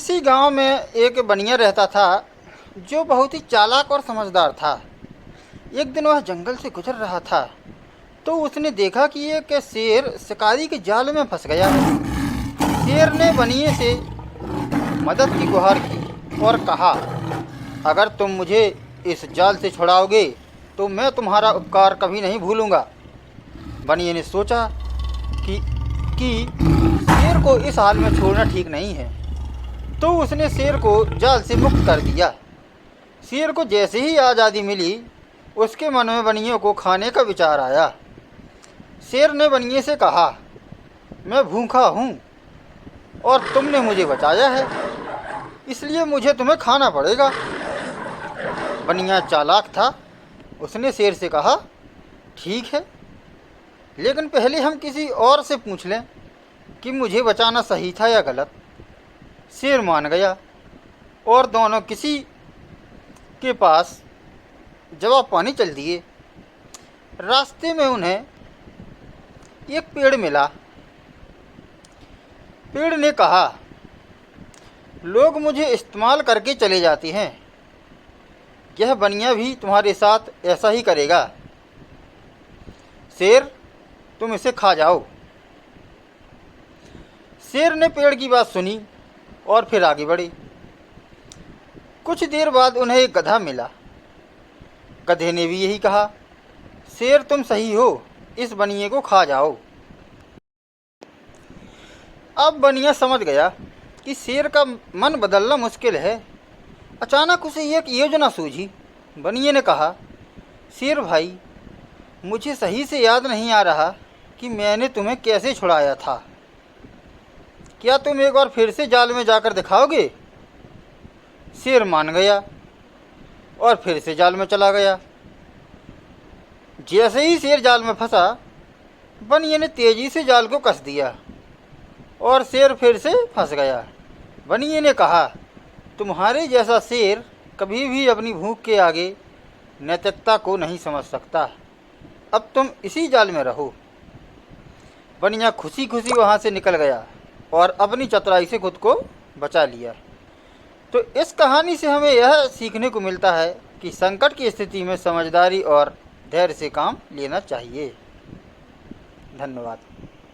किसी गांव में एक बनिया रहता था जो बहुत ही चालाक और समझदार था। एक दिन वह जंगल से गुजर रहा था तो उसने देखा कि एक शेर शिकारी के जाल में फंस गया। शेर ने बनिए से मदद की गुहार की और कहा, अगर तुम मुझे इस जाल से छुड़ाओगे तो मैं तुम्हारा उपकार कभी नहीं भूलूंगा। बनिए ने सोचा कि शेर को इस हाल में छोड़ना ठीक नहीं है, तो उसने शेर को जाल से मुक्त कर दिया। शेर को जैसे ही आज़ादी मिली उसके मन में बनिए को खाने का विचार आया। शेर ने बनिए से कहा, मैं भूखा हूँ और तुमने मुझे बचाया है, इसलिए मुझे तुम्हें खाना पड़ेगा। बनिया चालाक था, उसने शेर से कहा, ठीक है, लेकिन पहले हम किसी और से पूछ लें कि मुझे बचाना सही था या गलत। शेर मान गया और दोनों किसी के पास जवाब पाने चल दिए। रास्ते में उन्हें एक पेड़ मिला। पेड़ ने कहा, लोग मुझे इस्तेमाल करके चले जाते हैं, यह बनिया भी तुम्हारे साथ ऐसा ही करेगा। शेर, तुम इसे खा जाओ। शेर ने पेड़ की बात सुनी और फिर आगे बढ़े। कुछ देर बाद उन्हें एक गधा मिला। गधे ने भी यही कहा, शेर तुम सही हो, इस बनिए को खा जाओ। अब बनिया समझ गया कि शेर का मन बदलना मुश्किल है। अचानक उसे एक योजना सूझी। बनिए ने कहा, शेर भाई, मुझे सही से याद नहीं आ रहा कि मैंने तुम्हें कैसे छुड़ाया था। क्या तुम एक बार फिर से जाल में जाकर दिखाओगे? शेर मान गया और फिर से जाल में चला गया। जैसे ही शेर जाल में फंसा, बनिए ने तेजी से जाल को कस दिया और शेर फिर से फंस गया। बनिए ने कहा, तुम्हारे जैसा शेर कभी भी अपनी भूख के आगे नैतिकता को नहीं समझ सकता। अब तुम इसी जाल में रहो। बनिया खुशी खुशी वहाँ से निकल गया और अपनी चतुराई से खुद को बचा लिया। तो इस कहानी से हमें यह सीखने को मिलता है कि संकट की स्थिति में समझदारी और धैर्य से काम लेना चाहिए। धन्यवाद।